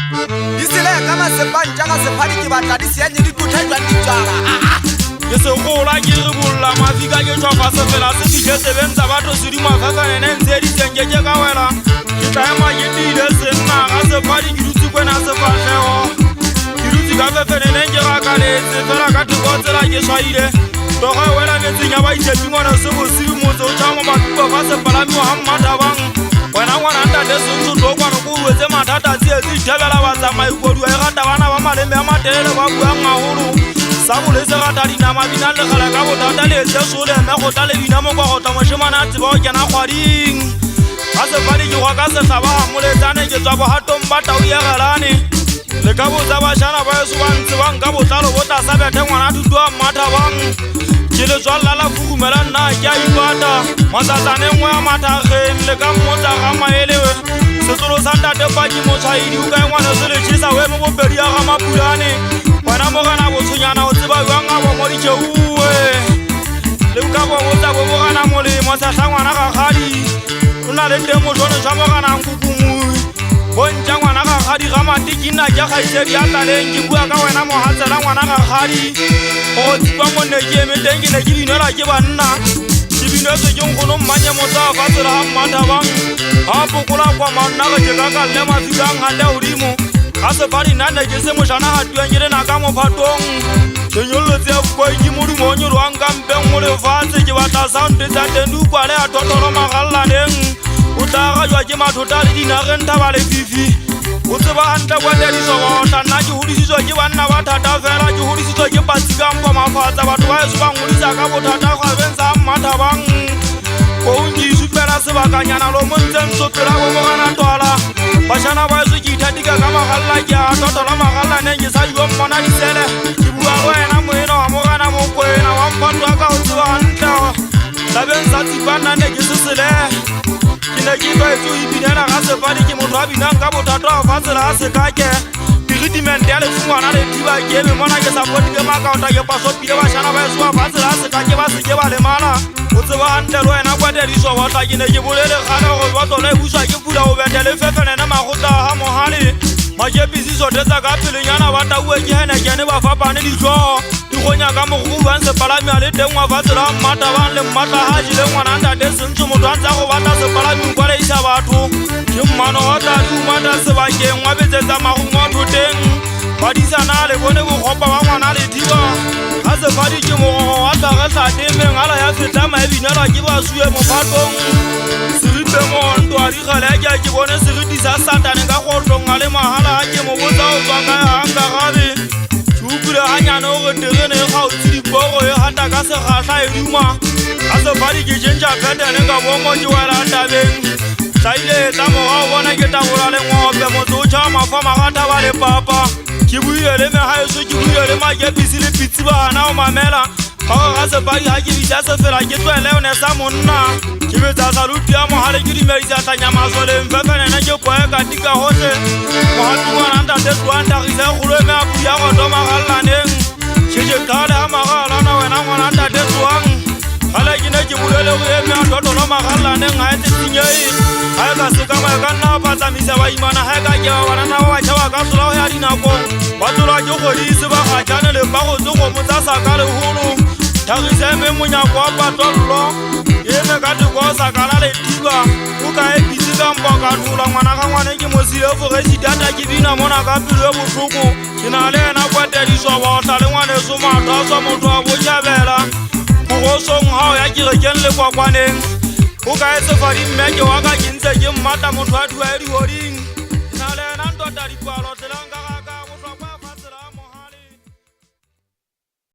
Isile kama sepanja ka sephadi ke batla di sianye di kuthetswa di tsala. Ke se gola ke re bolla mafika ke tswa fa se fela se fihle sebenza batho se di mafaka nene ntse di tsengeje ka wela. Ke tla ema ke dile se nna ga sephadi ke dutse kwena se fatlhego. Ke dutse ka fefene neng ke ga kaletse fela ka thoko tsela ke swaile. Toga wela metseng ya baitshepi ngwana se bosibi motse o tšhama matupa fa se palamiwa ga mmathabang. Wena ngwana ntate sentse tlo kwana ko wetse mathata tsietse ithebela batsamai koduwa e gata bana ba maleme a matelele ba buang gagolo. Sa boletse gata dinama bina legala ka bothata leetse soleme go tla le bina mo kwa gotla moshemane a tseba go kena kgwading. Ga sephadi ke gwa ka setlhaba ga moletsane ke tswa bogatong ba tau ye gelane. Le ka botsa bašana ba eso ba ntsebang ka botlalo bo tla sa bethe ngwana thuto a mmathabang. Ke le tswalela la fugumela nna ke a ipata matsatsane nngwe ya mathageng le ka mmotsa ga maelewe setlolo sa ntate paki motshwaedi o kae ngwane se le tšhisa o eme bobedi ya ga mapulane wena mogana botshonyana o tseba jwang a bo mo ditšeuwe le ka bo botsa bo bogana molemo setlha ngwana gagadi o na le teng mojone jwa moganang kukumui bontša ngwana gagadi ga matiki nna ke kgaisedi a tlaleng ke bua ka wena mogatsela ngwana gagadi go tsipa monne ke eme teng ke ne ke binelwa ke banna ke binetswe ke nkgono mmanye motsa fa tsela ga mmathabang ga pokola kwa manna ge ke ka kalle mafikang gante godimo ga sephadi nna ne ke se mošana gatueng ke lena ka mophatong ke nyololotse ya bukoi ke modumo o nyolwang ka mpeng mo lefatshe ke batla sound tsa teng di ukwale ya thotolo magallalaneng o tla gajwa ke mathota le dinageng thaba le fifi o tseba gantle kwatediso gotla nna ke godisitswe ke banna ba thata fela ke godisitswe ke patsikampo mafatsa batho ba eso ba ngodisa ka bothata kgwabeng sa mmathabang koung ke isupela sebakanyana lo montseng sopela bo mogana twala bašana ba eso ke ithatika ka magalla ke a totola magallaneng ke sa dibo mmona disele ke bua le wena moena wa mogana mokwena wa mphatwa ka o tseba gantle tabeng sa tsipana ne ke sesele ke ne ke tlwaetse o ipinela ga sephadi ke motho a binang ka bothata a fatsela a sekake treatmente ya lefungwana le thiba ke eme mona ke sapoti ke makaota ke pasopile bašana ba eso ba fatsela a sekake ba seke ba lemala o tseba gantle le wena kwatediso gotla ke ne ke bolele gane gore batlola e buswa ke pula o bete le fefenene magotla ga mogale makepisiso tetsa ka pelenyana ba taue ke henekene ba fapane ditlogo dikgonya ka mogobuang sepalami a le teng wa fatsela a mmathabang le mmatlagaji le ngwana ntate sentse motho a ntsa go batla sepalaming kwaleisa batho ke mmano wa tla di umata sebakeng wa betsetsa magongo a thoteng badisana le bone bogopa wa ngwana le thiba ga sephadi ke mogogo wa tlagetlatemeng ala ya fetlama e binelwa ke basue mophatong seripe monto a digale ke ke bone seriti sa satane ka gotlong a le mahala a ke mo botsa o tswa kae ganga gabe ke upile ganyane o getegene e gautse dipogo e gata ka segatlha e duma ga sephadi ke tšhentšha petene ka bomo ke wela tabeng tlaile tla moga o bona ke tabola le ngope motse o tšhaba mafa magata ba le papa ke buile le megaeso ke buile le makepisi le pitsi bana o mamela gago ga sephadi ga ke bitsa se fela ke tlwele one sa monna ke betsa saluti ya mogale ke dumedisa tlanyamasoleng fefenene ke poe ka tika gotlhe mogatungwana ntate tloantagisa e kgolo eme a pudi ya goto magallaneng šeše kgale ga magalana wena ngwana ntate tloang gale ke ne ke bolele go eme a totolo magallaneng ga e tsetsenyei ga e ka sekama e ka nna a patsamisa baimana ga e ka ke ba banana ba batšhaba ka tsola go ya dinakong ba tsolwa ke kgodise ba gatšane le pagotse kgomo tsa saka legolo thagisa eme monyako wa patollo ke eme ka teko o sakala le thiba o ka e pitse kampo ka thola ngwana ga ngwane ke mosile fogesidata ke bina mona ka pelo e botlhoko ke na le ena kwatediso botla le ngwaneso matho a tswa motho wa botšhabela mogosong ga o ya kerekeng le kwakwaneng o ka e sephadi mmeke wa ka ke ntse ke mmatla motho a thua e dihoding